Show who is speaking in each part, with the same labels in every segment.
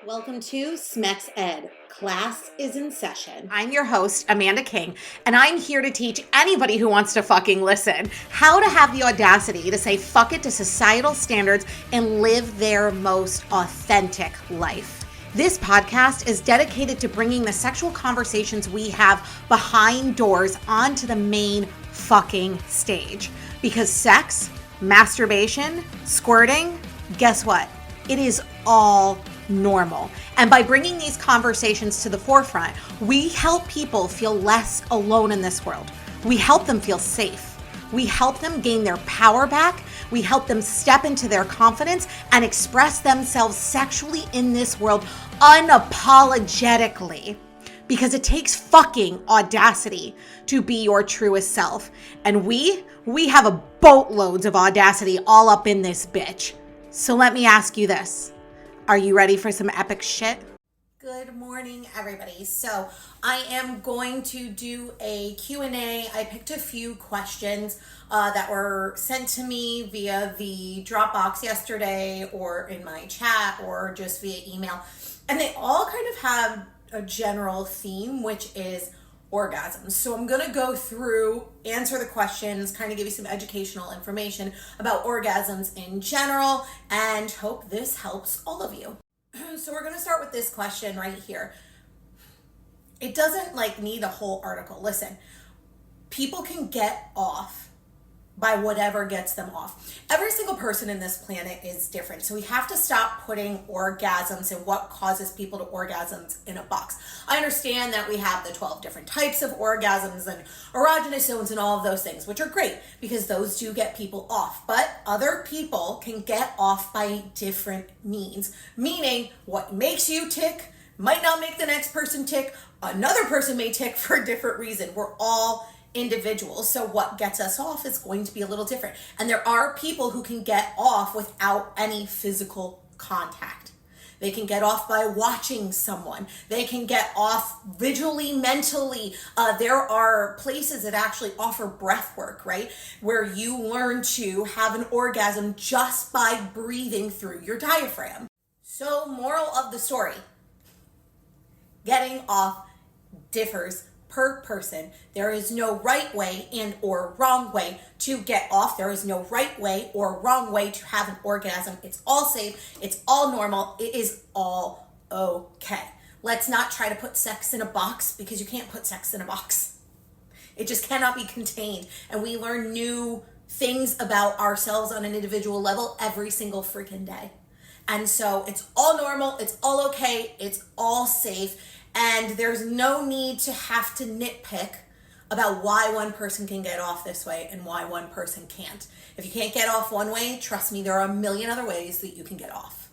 Speaker 1: Welcome to Smex Ed. Class is in session.
Speaker 2: I'm your host, Amanda King, and I'm here to teach anybody who wants to fucking listen how to have the audacity to say fuck it to societal standards and live their most authentic life. This podcast is dedicated to bringing the sexual conversations we have behind doors onto the main fucking stage. Because sex, masturbation, squirting, guess what? It is all normal. And by bringing these conversations to the forefront, we help people feel less alone in this world. We help them feel safe. We help them gain their power back. We help them step into their confidence and express themselves sexually in this world unapologetically. Because it takes fucking audacity to be your truest self. And we have a boatloads of audacity all up in this bitch. So let me ask you this. Are you ready for some epic shit?
Speaker 1: Good morning, everybody. So I am going to do a Q&A. I picked a few questions that were sent to me via the Dropbox yesterday or in my chat or just via email. And they all kind of have a general theme, which is orgasms. So I'm going to go through, answer the questions, kind of give you some educational information about orgasms in general, and hope this helps all of you. So we're going to start with this question right here. It doesn't need a whole article. Listen, people can get off by whatever gets them off. Every single person in this planet is different. So we have to stop putting orgasms and what causes people to orgasms in a box. I understand that we have the 12 different types of orgasms and erogenous zones and all of those things, which are great because those do get people off. But other people can get off by different means, meaning what makes you tick might not make the next person tick. Another person may tick for a different reason. We're all individuals, so what gets us off is going to be a little different. And there are people who can get off without any physical contact. They can get off by watching someone. They can get off visually, mentally. There are places that actually offer breath work, right? Where you learn to have an orgasm just by breathing through your diaphragm. So, moral of the story, getting off differs per person. There is no right way and or wrong way to get off. There is no right way or wrong way to have an orgasm. It's all safe. It's all normal. It is all okay. Let's not try to put sex in a box because you can't put sex in a box. It just cannot be contained. And we learn new things about ourselves on an individual level every single freaking day. And so it's all normal. It's all okay. It's all safe. And there's no need to have to nitpick about why one person can get off this way and why one person can't. If you can't get off one way, trust me, there are a million other ways that you can get off.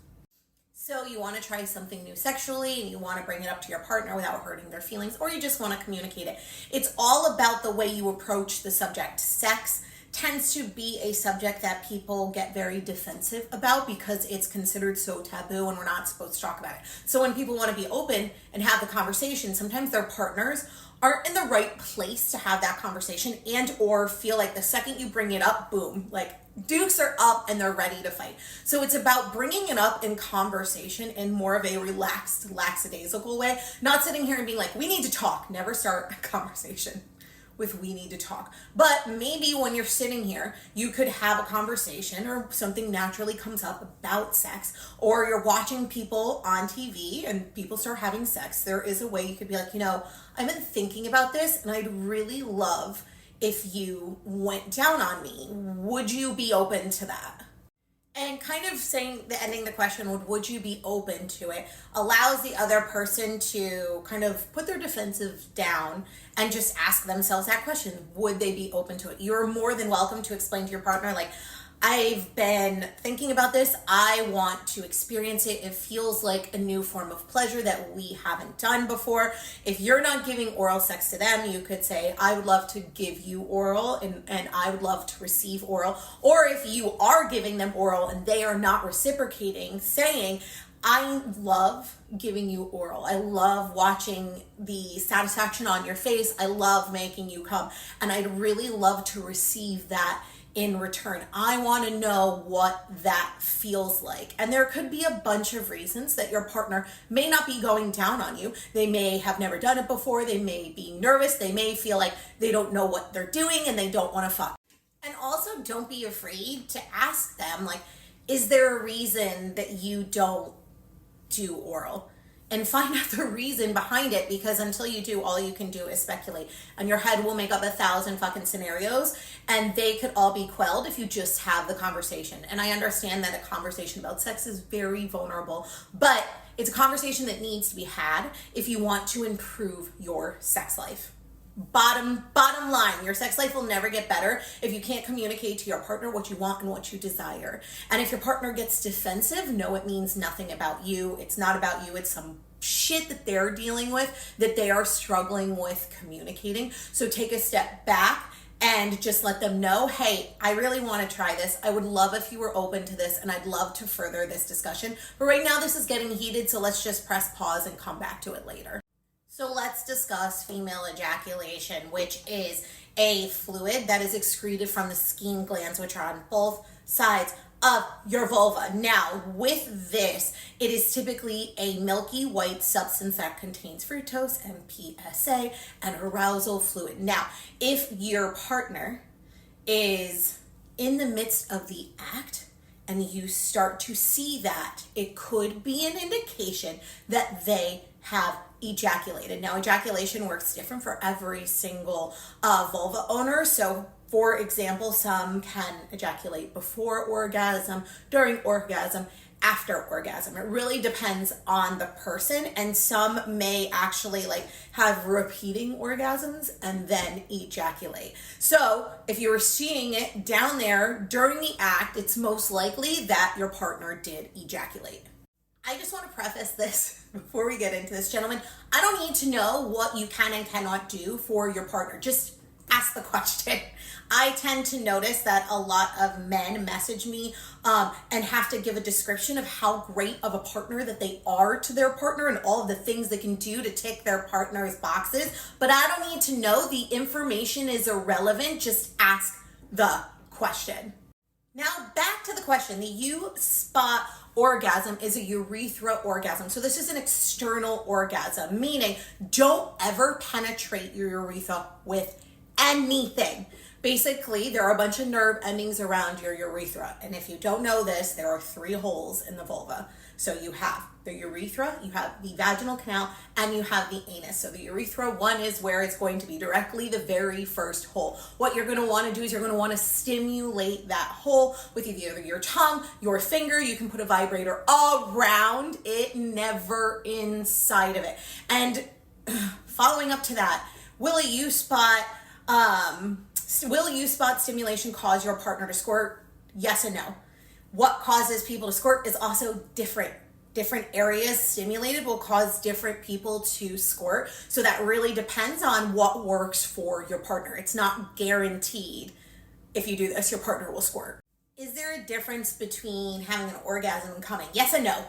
Speaker 1: So you want to try something new sexually and you want to bring it up to your partner without hurting their feelings, or you just want to communicate it. It's all about the way you approach the subject. Sex tends to be a subject that people get very defensive about because it's considered so taboo and we're not supposed to talk about it. So when people want to be open and have the conversation, sometimes their partners aren't in the right place to have that conversation and or feel like the second you bring it up, boom, dukes are up and they're ready to fight. So it's about bringing it up in conversation in more of a relaxed, lackadaisical way, not sitting here and being like, we need to talk. Never start a conversation with we need to talk. But maybe when you're sitting here, you could have a conversation or something naturally comes up about sex, or you're watching people on TV and people start having sex. There is a way you could be like, I've been thinking about this and I'd really love if you went down on me. Would you be open to that? And kind of ending the question, would you be open to it, allows the other person to kind of put their defensive down and just ask themselves that question. Would they be open to it? You're more than welcome to explain to your partner, I've been thinking about this. I want to experience it. It feels like a new form of pleasure that we haven't done before. If you're not giving oral sex to them, you could say, I would love to give you oral and I would love to receive oral. Or if you are giving them oral and they are not reciprocating, saying, I love giving you oral. I love watching the satisfaction on your face. I love making you come. And I'd really love to receive that in return. I want to know what that feels like. And there could be a bunch of reasons that your partner may not be going down on you. They may have never done it before. They may be nervous. They may feel like they don't know what they're doing and they don't want to fuck. And also, don't be afraid to ask them, like, is there a reason that you don't do oral? And find out the reason behind it, because until you do, all you can do is speculate. And your head will make up 1,000 fucking scenarios, and they could all be quelled if you just have the conversation. And I understand that a conversation about sex is very vulnerable, but it's a conversation that needs to be had if you want to improve your sex life. Bottom line, your sex life will never get better if you can't communicate to your partner what you want and what you desire. And if your partner gets defensive, no, it means nothing about you. It's not about you. It's some shit that they're dealing with, that they are struggling with communicating. So take a step back and just let them know, hey, I really want to try this. I would love if you were open to this, and I'd love to further this discussion. But right now this is getting heated, so let's just press pause and come back to it later. So let's discuss female ejaculation, which is a fluid that is excreted from the skin glands, which are on both sides of your vulva. Now, with this, it is typically a milky white substance that contains fructose and PSA and arousal fluid. Now, if your partner is in the midst of the act and you start to see that, it could be an indication that they have ejaculated. Now, ejaculation works different for every single vulva owner. So, for example, some can ejaculate before orgasm, during orgasm, after orgasm. It really depends on the person, and some may actually have repeating orgasms and then ejaculate. So if you were seeing it down there during the act, it's most likely that your partner did ejaculate. I just want to preface this before we get into this, gentlemen. I don't need to know what you can and cannot do for your partner. Just ask the question. I tend to notice that a lot of men message me and have to give a description of how great of a partner that they are to their partner and all of the things they can do to tick their partner's boxes. But I don't need to know. The information is irrelevant. Just ask the question. Now, back to the question. The U-spot orgasm is a urethra orgasm. So this is an external orgasm, meaning don't ever penetrate your urethra with anything. Basically, there are a bunch of nerve endings around your urethra. And if you don't know this, there are 3 holes in the vulva. So you have the urethra, you have the vaginal canal, and you have the anus. So the urethra, one is where it's going to be directly the very first hole. What you're going to want to do is you're going to want to stimulate that hole with either your tongue, your finger. You can put a vibrator around it, never inside of it. And following up to that, will a U-spot stimulation cause your partner to squirt? Yes and no. What causes people to squirt is also different. Different areas stimulated will cause different people to squirt. So that really depends on what works for your partner. It's not guaranteed if you do this, your partner will squirt. Is there a difference between having an orgasm and coming? Yes and no.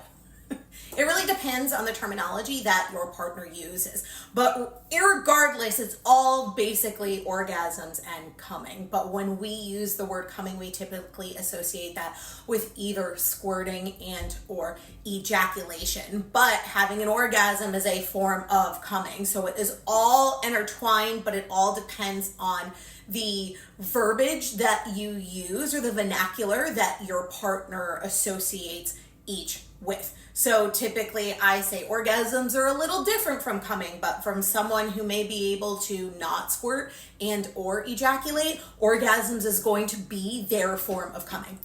Speaker 1: It really depends on the terminology that your partner uses. But irregardless, it's all basically orgasms and coming. But when we use the word coming, we typically associate that with either squirting and or ejaculation. But having an orgasm is a form of coming. So it is all intertwined, but it all depends on the verbiage that you use or the vernacular that your partner associates each with. So typically I say orgasms are a little different from coming, but from someone who may be able to not squirt and or ejaculate, orgasms is going to be their form of coming.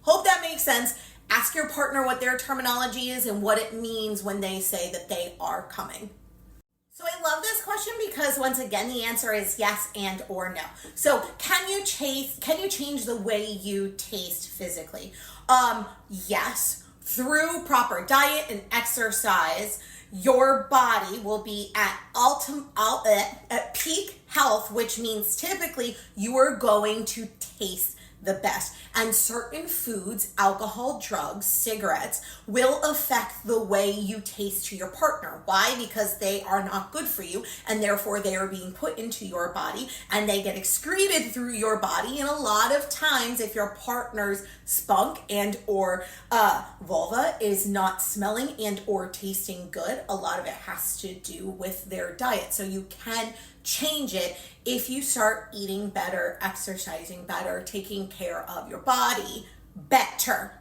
Speaker 1: Hope that makes sense. Ask your partner what their terminology is and what it means when they say that they are coming. So I love this question because once again, the answer is yes and or no. So can you change the way you taste physically? Yes. Through proper diet and exercise, your body will be at peak health, which means typically you are going to taste the best. And certain foods, alcohol, drugs, cigarettes will affect the way you taste to your partner. Why? Because they are not good for you, and therefore they are being put into your body and they get excreted through your body. And a lot of times, if your partner's spunk and or vulva is not smelling and or tasting good, a lot of it has to do with their diet. So you can change it if you start eating better, exercising better, taking care of your body better.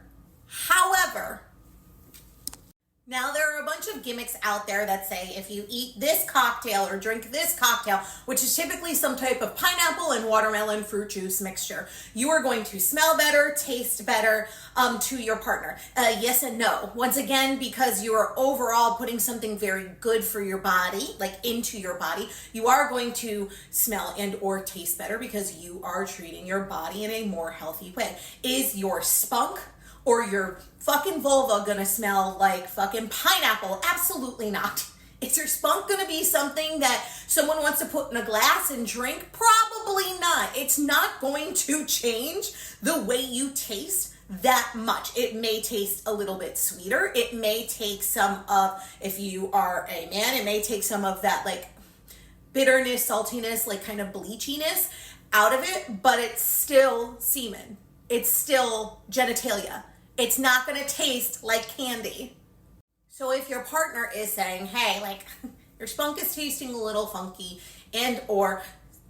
Speaker 1: However, now there are a bunch of gimmicks out there that say if you eat this cocktail or drink this cocktail, which is typically some type of pineapple and watermelon fruit juice mixture, you are going to smell better, taste better to your partner. Yes and no. Once again, because you are overall putting something very good for your body, like into your body, you are going to smell and or taste better because you are treating your body in a more healthy way. Is your spunk or your fucking vulva gonna smell like fucking pineapple? Absolutely not. Is your spunk gonna be something that someone wants to put in a glass and drink? Probably not. It's not going to change the way you taste that much. It may taste a little bit sweeter. It may take some of, if you are a man, it may take some of that like bitterness, saltiness, like kind of bleachiness out of it, but it's still semen. It's still genitalia. It's not going to taste like candy. So if your partner is saying, hey, like your spunk is tasting a little funky and or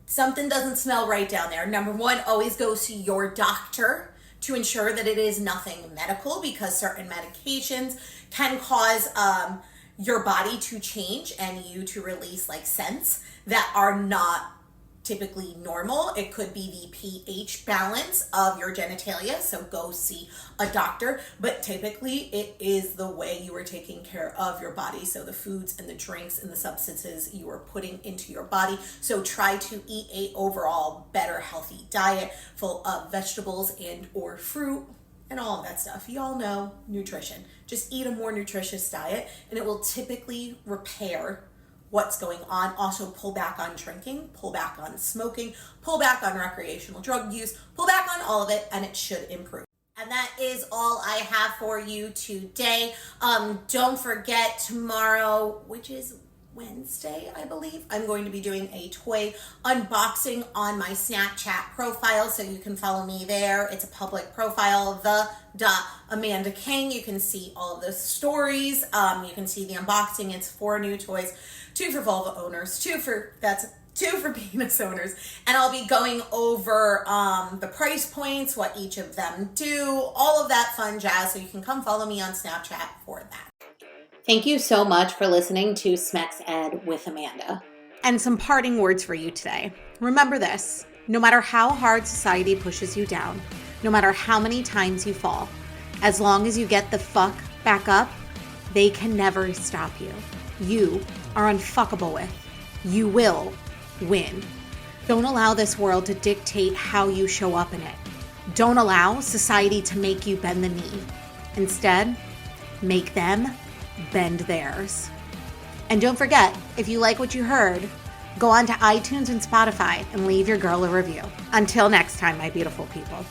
Speaker 1: something doesn't smell right down there, number one, always go see your doctor to ensure that it is nothing medical, because certain medications can cause your body to change and you to release like scents that are not typically normal. It could be the pH balance of your genitalia, so go see a doctor, but typically it is the way you are taking care of your body, so the foods and the drinks and the substances you are putting into your body. So try to eat a overall better healthy diet full of vegetables and or fruit and all of that stuff. You all know nutrition. Just eat a more nutritious diet and it will typically repair what's going on. Also pull back on drinking, pull back on smoking, pull back on recreational drug use, pull back on all of it, and it should improve. And that is all I have for you today. Don't forget tomorrow, which is Wednesday, I believe, I'm going to be doing a toy unboxing on my Snapchat profile, so you can follow me there. It's a public profile, Amanda King. You can see all of the stories. You can see the unboxing. It's 4 new toys, 2 for vulva owners, 2 for penis owners, and I'll be going over the price points, what each of them do, all of that fun jazz, so you can come follow me on Snapchat for that.
Speaker 2: Thank you so much for listening to Smex Ed with Amanda. And some parting words for you today. Remember this: no matter how hard society pushes you down, no matter how many times you fall, as long as you get the fuck back up, they can never stop you. You are unfuckable with. You will win. Don't allow this world to dictate how you show up in it. Don't allow society to make you bend the knee. Instead, make them bend theirs. And don't forget, if you like what you heard, go on to iTunes and Spotify and leave your girl a review. Until next time, my beautiful people.